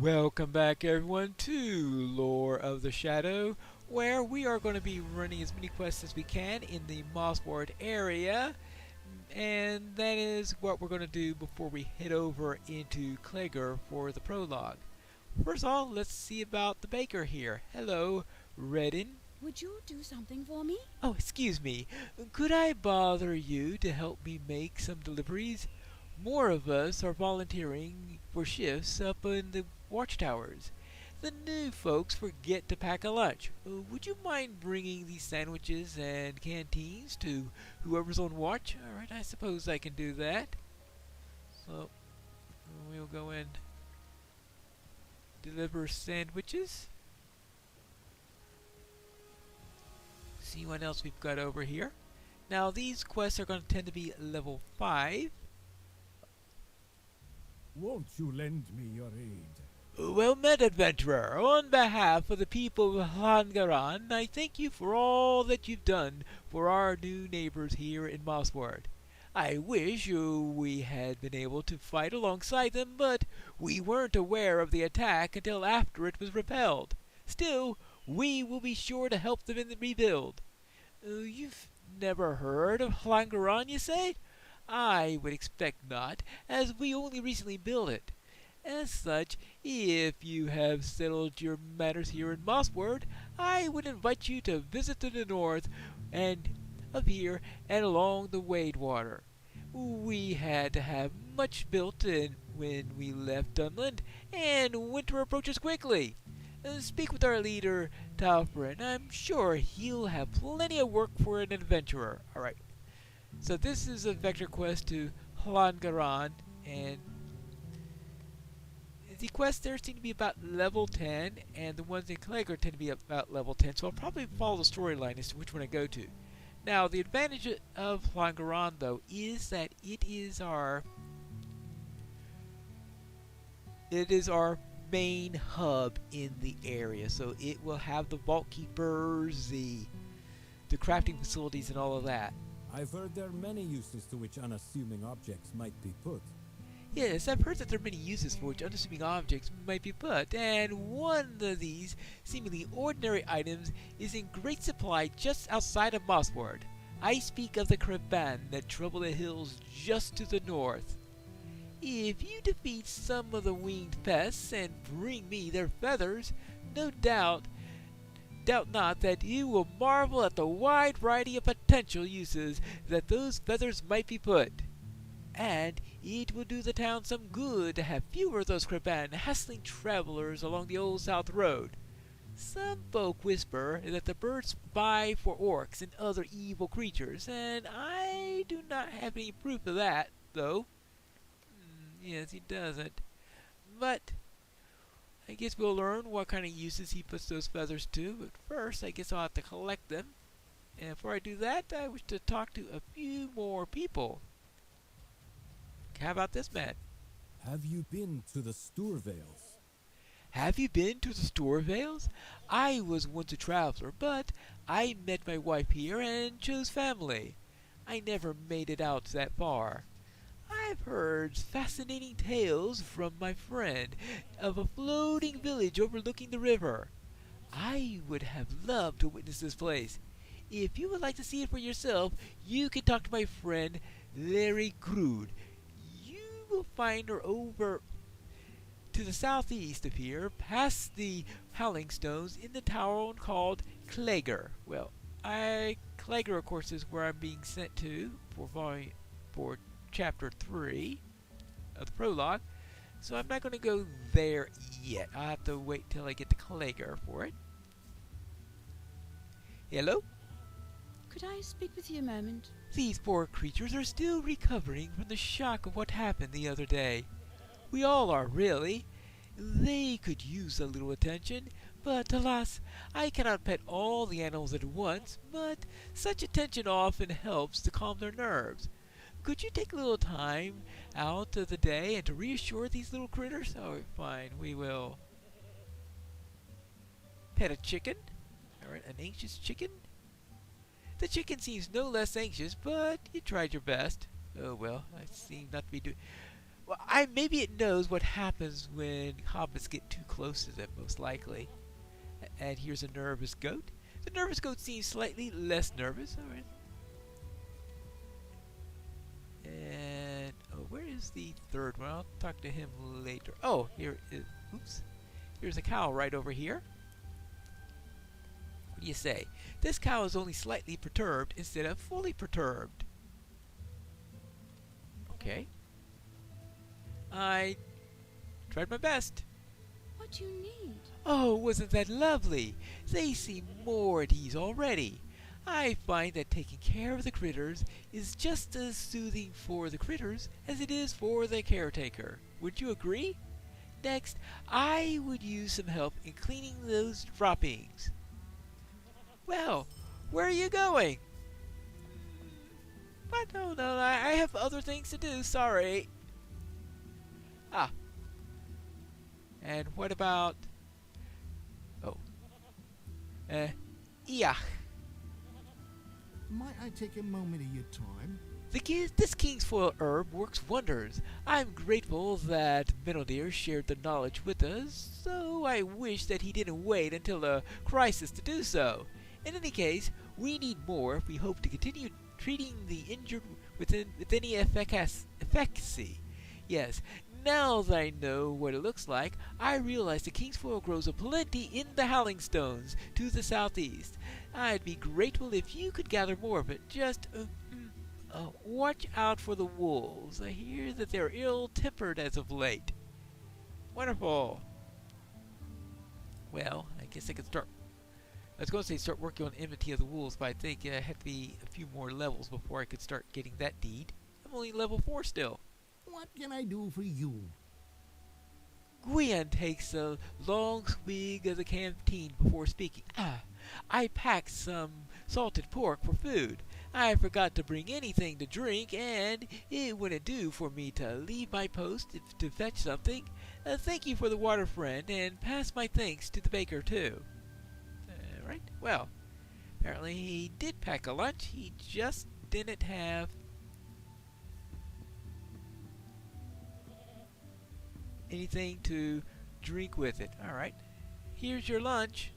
Welcome back everyone to Lore of the Shadow, where we are going to be running as many quests as we can in the Mossward area, and that is what we're going to do before we head over into Clegger for the prologue. First of all, let's see about the baker here. Hello, Redden. Would you do something for me? Oh, excuse me. Could I bother you to help me make some deliveries? More of us are volunteering for shifts up in the watchtowers. The new folks forget to pack a lunch. Would you mind bringing these sandwiches and canteens to whoever's on watch? Alright, I suppose I can do that. So, we'll go and deliver sandwiches. See what else we've got over here. Now, these quests are going to tend to be level 5. Won't you lend me your aid? Well met, adventurer. On behalf of the people of Langaran, I thank you for all that you've done for our new neighbors here in Mossward. I wish we had been able to fight alongside them, but we weren't aware of the attack until after it was repelled. Still, we will be sure to help them in the rebuild. You've never heard of Langaran, you say? I would expect not, as we only recently built it. As such, if you have settled your matters here in Mossward, I would invite you to visit to the north and up here and along the Wadewater. We had to have much built in when we left Dunland, and winter approaches quickly. Speak with our leader, Talfrin. I'm sure he'll have plenty of work for an adventurer. Alright. So this is a vector quest to Hlangaran, and the quests there seem to be about level 10, and the ones in Clegger tend to be about level 10, so I'll probably follow the storyline as to which one I go to. Now, the advantage of Hlangaran, though, is that it is our main hub in the area, so it will have the vault keepers, the crafting facilities, and all of that. I've heard there are many uses to which unassuming objects might be put. Yes, I've heard that there are many uses for which unassuming objects might be put, and one of these seemingly ordinary items is in great supply just outside of Mossward. I speak of the Kraban that trouble the hills just to the north. If you defeat some of the winged pests and bring me their feathers, no doubt not that you will marvel at the wide variety of potential uses that those feathers might be put. And it will do the town some good to have fewer of those Kraban hassling travelers along the old south road. Some folk whisper that the birds spy for orcs and other evil creatures, and I do not have any proof of that, though. Yes, he doesn't. But I guess we'll learn what kind of uses he puts those feathers to, but first I guess I'll have to collect them. And before I do that, I wish to talk to a few more people. How about this man? Have you been to the Stourvales? Have you been to the Stourvales? I was once a traveler, but I met my wife here and chose family. I never made it out that far. I've heard fascinating tales from my friend of a floating village overlooking the river. I would have loved to witness this place. If you would like to see it for yourself, you can talk to my friend Larry Crude. You will find her over to the southeast of here, past the Howling Stones, in the town called Clegger. Well, Clegger, of course, is where I'm being sent to for Chapter 3 of the prologue, so I'm not going to go there yet. I'll have to wait till I get to Clegger for it. Hello? Could I speak with you a moment? These poor creatures are still recovering from the shock of what happened the other day. We all are, really. They could use a little attention, but alas, I cannot pet all the animals at once, but such attention often helps to calm their nerves. Could you take a little time out of the day and to reassure these little critters? Oh, fine, we will. Pet a chicken? Alright, an anxious chicken? The chicken seems no less anxious, but you tried your best. Oh well, I seem not to be doing... Well, maybe it knows what happens when hobbits get too close to them, most likely. And here's a nervous goat. The nervous goat seems slightly less nervous. All right. And where is the third one? I'll talk to him later. Oh, here is. Oops. Here's a cow right over here. What do you say? This cow is only slightly perturbed instead of fully perturbed. Okay. I tried my best. What do you need? Oh, wasn't that lovely? They seem more at ease already. I find that taking care of the critters is just as soothing for the critters as it is for the caretaker. Would you agree? Next, I would use some help in cleaning those droppings. Well, where are you going? What? Oh, no, I have other things to do, sorry. Ah. And what about... Oh. Yeah. Might I take a moment of your time? This king's foil herb works wonders. I'm grateful that Menodir shared the knowledge with us, so I wish that he didn't wait until a crisis to do so. In any case, we need more if we hope to continue treating the injured with any efficacy. Yes, now that I know what it looks like, I realize the king's foil grows aplenty in the Howling Stones to the southeast. I'd be grateful if you could gather more of it. Just watch out for the wolves. I hear that they're ill-tempered as of late. Wonderful. Well, I guess I could start... I was going to say start working on Enmity of the Wolves, but I think it had to be a few more levels before I could start getting that deed. I'm only level 4 still. What can I do for you? Gwen takes a long swig of the canteen before speaking. I packed some salted pork for food. I forgot to bring anything to drink, and it wouldn't do for me to leave my post to fetch something. Thank you for the water, friend, and pass my thanks to the baker, too. Right? Well, apparently he did pack a lunch. He just didn't have anything to drink with it. Alright. Here's your lunch.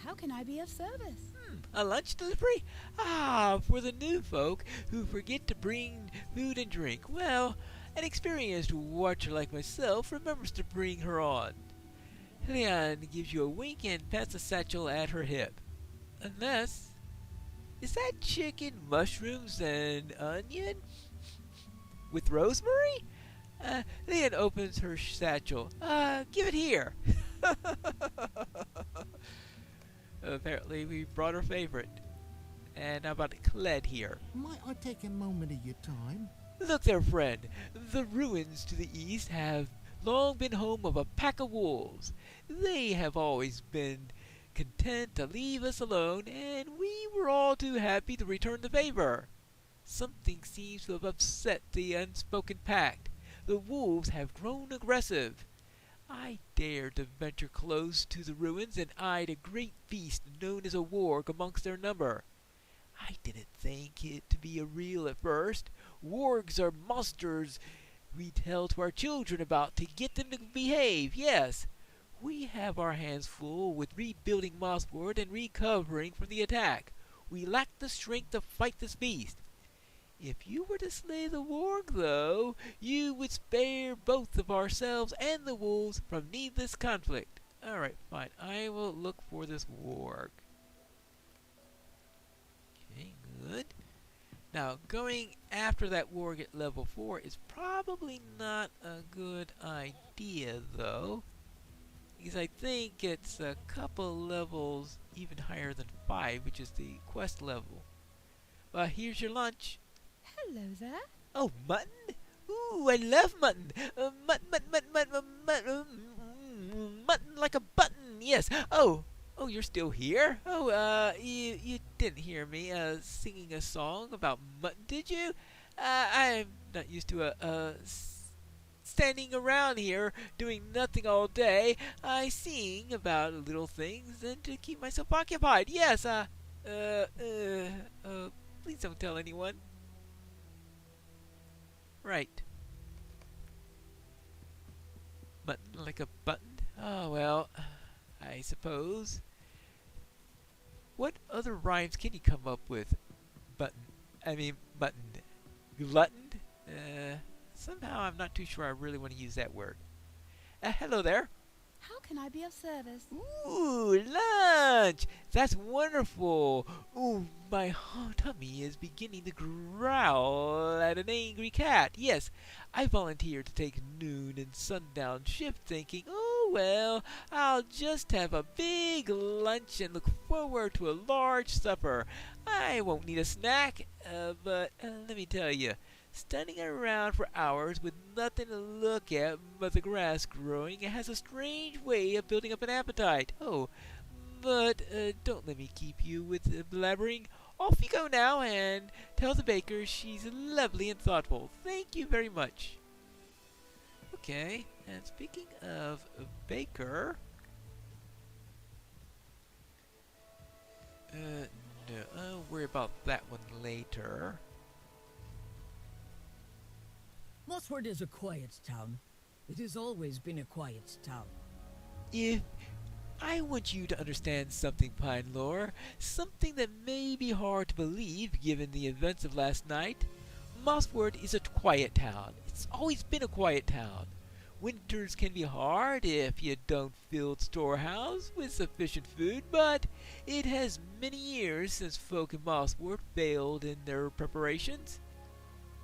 How can I be of service? A lunch delivery? For the new folk who forget to bring food and drink. Well, an experienced watcher like myself remembers to bring her on. Leon gives you a wink and pats a satchel at her hip. Unless... Is that chicken, mushrooms, and onion? With rosemary? Leon opens her satchel. Give it here. Apparently we brought her favorite. And how about Cled here? Might I take a moment of your time? Look there, friend. The ruins to the east have long been home of a pack of wolves. They have always been content to leave us alone, and we were all too happy to return the favor. Something seems to have upset the unspoken pact. The wolves have grown aggressive. I dared to venture close to the ruins and eyed a great beast known as a warg amongst their number. I didn't think it to be a real at first. Wargs are monsters we tell to our children about to get them to behave, yes. We have our hands full with rebuilding Mossward and recovering from the attack. We lack the strength to fight this beast. If you were to slay the warg, though, you would spare both of ourselves and the wolves from needless conflict. Alright, fine. I will look for this warg. Okay, good. Now, going after that warg at level 4 is probably not a good idea, though. Because I think it's a couple levels even higher than 5, which is the quest level. Well, here's your lunch. Hello there. Oh, mutton? Ooh, I love mutton. Mutton like a button, yes. Oh, you're still here? You didn't hear me singing a song about mutton, did you? I'm not used to standing around here doing nothing all day. I sing about little things and to keep myself occupied. Yes, please don't tell anyone. Right. Button like a button? Oh, well, I suppose. What other rhymes can you come up with? Button. Glutton? Somehow I'm not too sure I really want to use that word. Hello there. How can I be of service? Ooh, lunch! That's wonderful! Ooh, my tummy is beginning to growl at an angry cat. Yes, I volunteered to take noon and sundown shift thinking, oh well, I'll just have a big lunch and look forward to a large supper. I won't need a snack, but let me tell you, standing around for hours with nothing to look at but the grass growing has a strange way of building up an appetite. Oh, but don't let me keep you with blabbering. Off you go now and tell the baker she's lovely and thoughtful. Thank you very much. Okay, and speaking of a baker... no, I'll worry about that one later. Mossford is a quiet town. It has always been a quiet town. If I want you to understand something, Pine Lore, something that may be hard to believe given the events of last night. Mossford is a quiet town. It's always been a quiet town. Winters can be hard if you don't fill the storehouse with sufficient food, but it has many years since folk in Mossford failed in their preparations.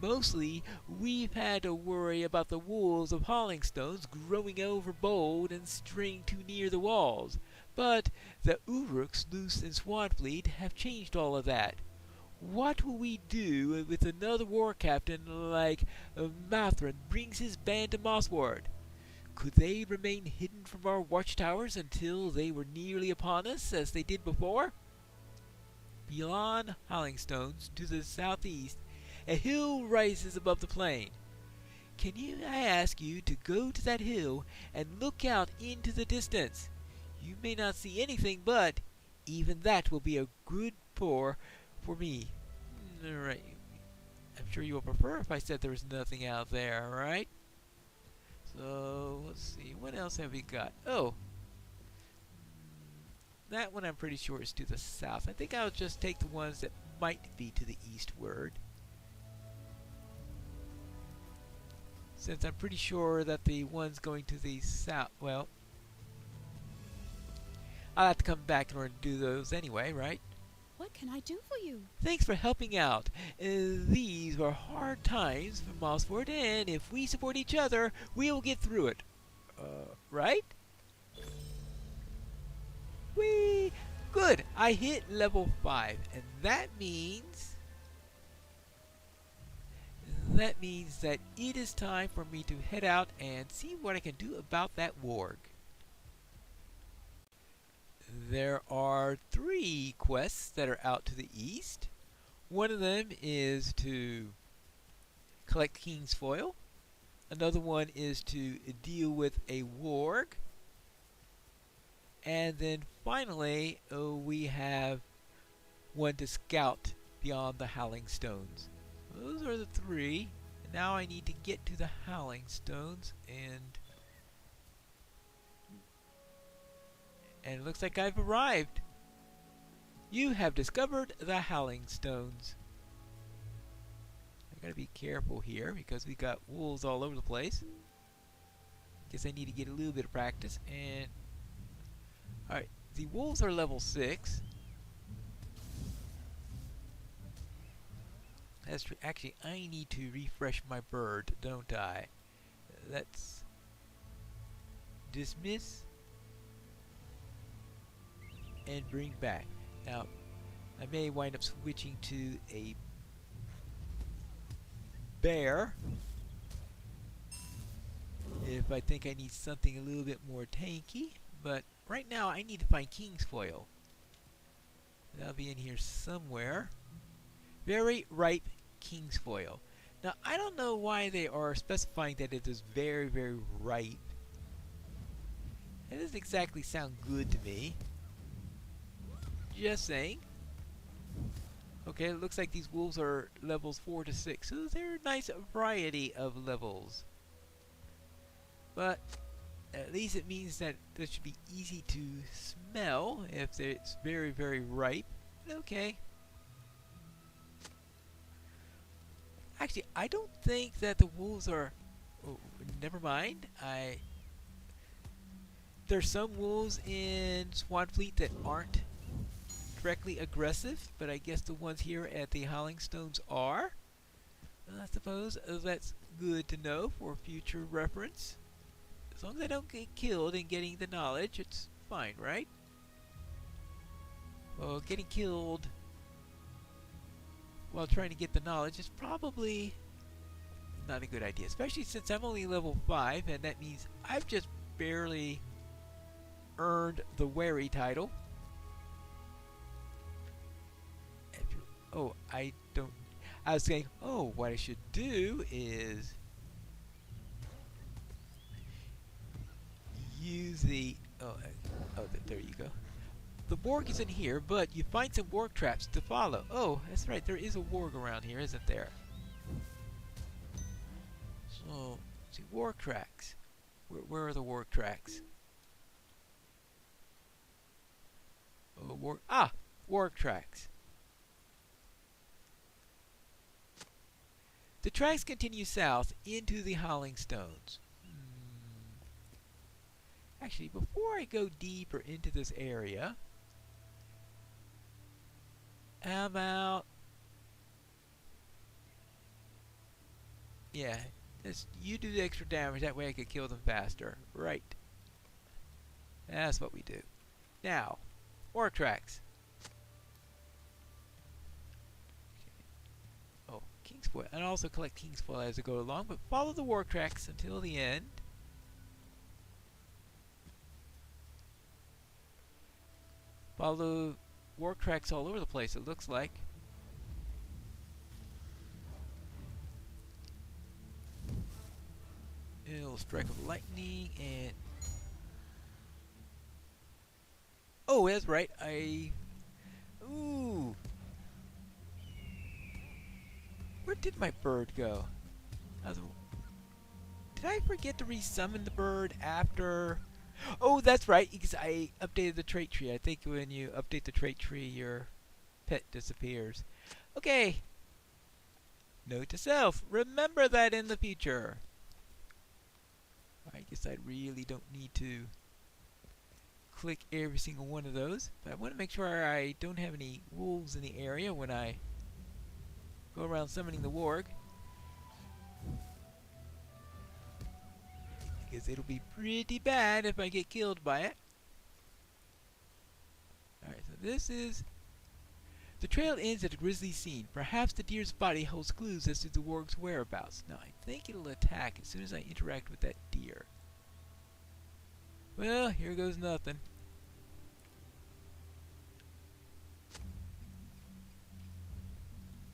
Mostly, we've had to worry about the wolves of Hollingstones growing overbold and straying too near the walls. But the Uruks loose in Swanfleet have changed all of that. What will we do with another war captain like Mathrin brings his band to Mossward? Could they remain hidden from our watchtowers until they were nearly upon us, as they did before? Beyond Hollingstones, to the southeast, a hill rises above the plain. I ask you to go to that hill and look out into the distance? You may not see anything, but even that will be a good pour for me. Right. I'm sure you will prefer if I said there was nothing out there, right? So, let's see. What else have we got? Oh. That one I'm pretty sure is to the south. I think I'll just take the ones that might be to the eastward. Since I'm pretty sure that the ones going to the south, well, I'll have to come back in order to do those anyway, right? What can I do for you? Thanks for helping out. These were hard times for Mossford, and if we support each other, we'll get through it. Right? Whee! Good! I hit level 5, and that means that it is time for me to head out and see what I can do about that warg. There are 3 quests that are out to the east. One of them is to collect King's Foil. Another one is to deal with a warg. And then finally, we have one to scout beyond the Howling Stones. Those are the 3. And now I need to get to the Howling Stones, and it looks like I've arrived. You have discovered the Howling Stones. I gotta be careful here because we got wolves all over the place. Guess I need to get a little bit of practice. And alright, the wolves are level 6. That's true. Actually, I need to refresh my bird, don't I? Let's dismiss and bring back. Now, I may wind up switching to a bear if I think I need something a little bit more tanky, but right now I need to find King's Foil. That'll be in here somewhere. Very ripe King's Foil. Now, I don't know why they are specifying that it is very, very ripe. That doesn't exactly sound good to me. Just saying. Okay, it looks like these wolves are levels 4 to 6, so they're a nice variety of levels. But At least it means that this should be easy to smell if it's very, very ripe. Okay. Actually, I don't think that the wolves are... Oh, never mind. There's some wolves in Swanfleet that aren't directly aggressive, but I guess the ones here at the Howling Stones are. I suppose that's good to know for future reference. As long as I don't get killed in getting the knowledge, it's fine, right? Well, getting killed while trying to get the knowledge is probably not a good idea, especially since I'm only level 5, and that means I've just barely earned the wary title. Oh, I was saying, oh, what I should do is use the... there you go. The Warg isn't here, but you find some Warg traps to follow. Oh, that's right, there is a Warg around here, isn't there? So, let's see, Warg tracks. Where are the Warg tracks? Oh, Warg tracks. The tracks continue south into the Howling Stones. Actually, before I go deeper into this area, how about... Yeah, you do the extra damage, that way I could kill them faster. Right. That's what we do. Now, Warg tracks. Oh, King's Foil. And also collect King's Foil as I go along, but follow the Warg tracks until the end. Follow Warg tracks all over the place, it looks like. A little strike of lightning and... Oh, that's right, Ooh! Where did my bird go? Did I forget to resummon the bird after... Oh, that's right, because I updated the trait tree. I think when you update the trait tree, your pet disappears. Okay. Note to self, remember that in the future. I guess I really don't need to click every single one of those. But I want to make sure I don't have any wolves in the area when I go around summoning the Warg. Because it'll be pretty bad if I get killed by it. Alright, so this is... The trail ends at a grisly scene. Perhaps the deer's body holds clues as to the Warg's whereabouts. Now, I think it'll attack as soon as I interact with that deer. Well, here goes nothing.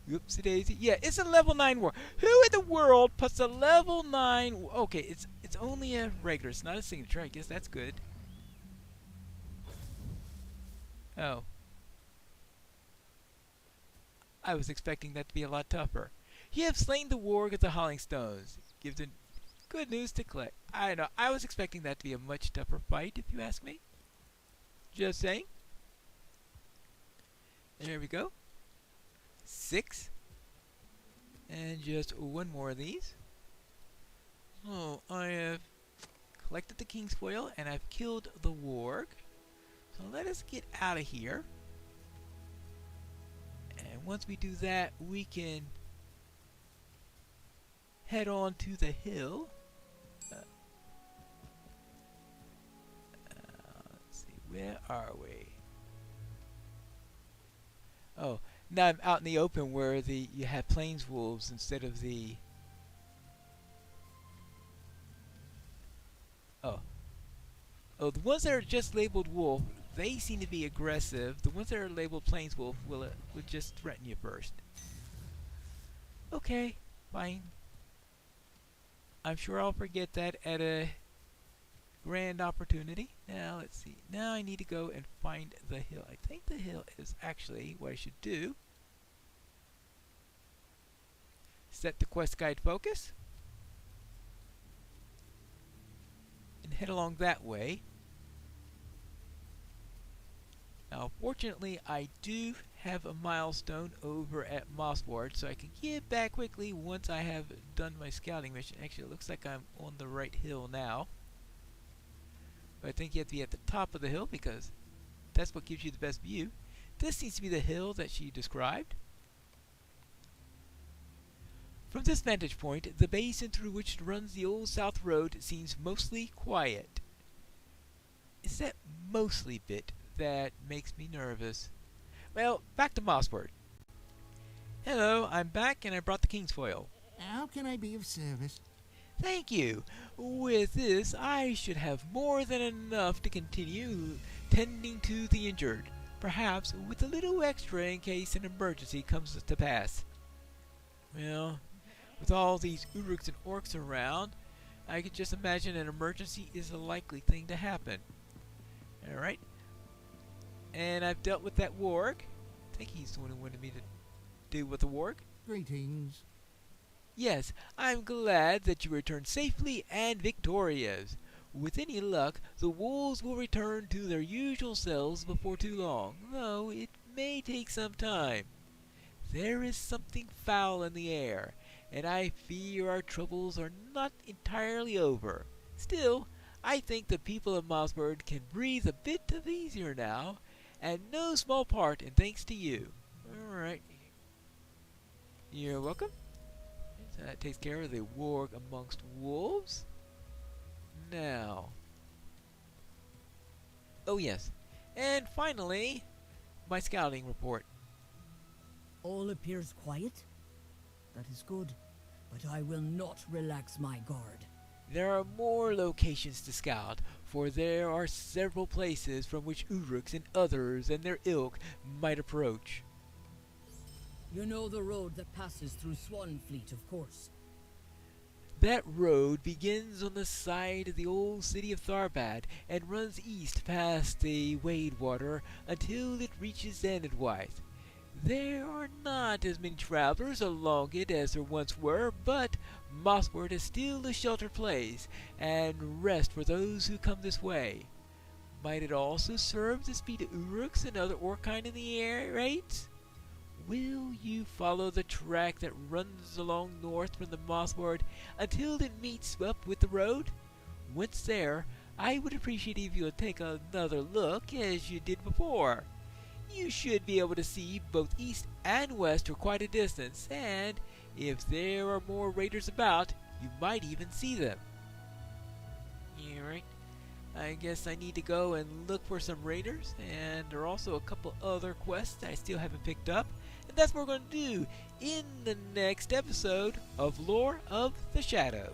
Oopsie daisy. Yeah, it's a level 9 Warg. Who in the world puts a level 9... Okay, it's only a regular. It's not a signature. I guess that's good. Oh. I was expecting that to be a lot tougher. You have slain the Warg of the Howling Stones. Gives it good news to collect. I don't know. I was expecting that to be a much tougher fight, if you ask me. Just saying. There we go. 6. And just one more of these. Oh, I have collected the King's Foil and I've killed the Warg. So let us get out of here. And once we do that, we can head on to the hill. Let's see, where are we? Oh, now I'm out in the open where you have plains wolves instead of the... Oh, the ones that are just labeled wolf, they seem to be aggressive. The ones that are labeled plains wolf will just threaten you first. Okay, fine. I'm sure I'll forget that at a grand opportunity. Now, let's see. Now I need to go and find the hill. I think the hill is actually what I should do. Set the quest guide focus. And head along that way. Now, fortunately, I do have a milestone over at Mossward, so I can get back quickly once I have done my scouting mission. Actually, it looks like I'm on the right hill now. But I think you have to be at the top of the hill because that's what gives you the best view. This seems to be the hill that she described. From this vantage point, the basin through which runs the Old South Road seems mostly quiet. It's that mostly bit that makes me nervous. Well, back to Mossward. Hello, I'm back and I brought the King's Foil. How can I be of service? Thank you. With this, I should have more than enough to continue tending to the injured. Perhaps with a little extra in case an emergency comes to pass. Well, with all these Uruks and Orcs around, I could just imagine an emergency is a likely thing to happen. Alright. And I've dealt with that Warg. I think he's the one who wanted me to deal with the Warg. Greetings. Yes, I'm glad that you returned safely and victorious. With any luck, the wolves will return to their usual selves before too long, though it may take some time. There is something foul in the air, and I fear our troubles are not entirely over. Still, I think the people of Mossward can breathe a bit easier now, and no small part in thanks to you. Alright. You're welcome. So that takes care of the Warg amongst wolves. Now. Oh yes. And finally, my scouting report. All appears quiet? That is good, but I will not relax my guard. There are more locations to scout, for there are several places from which Uruks and others and their ilk might approach. You know the road that passes through Swanfleet, of course. That road begins on the side of the old city of Tharbad and runs east past the Wadewater until it reaches Xanadwythe. There are not as many travelers along it as there once were, but Mossward is still a sheltered place and rest for those who come this way. Might it also serve to speak to Uruks and other Orkine in the air raids? Will you follow the track that runs along north from the Mossward until it meets up with the road? Once there, I would appreciate if you would take another look as you did before. You should be able to see both east and west for quite a distance, and if there are more raiders about, you might even see them. Alright, I guess I need to go and look for some raiders, and there are also a couple other quests that I still haven't picked up, and that's what we're going to do in the next episode of Lore of the Shadow.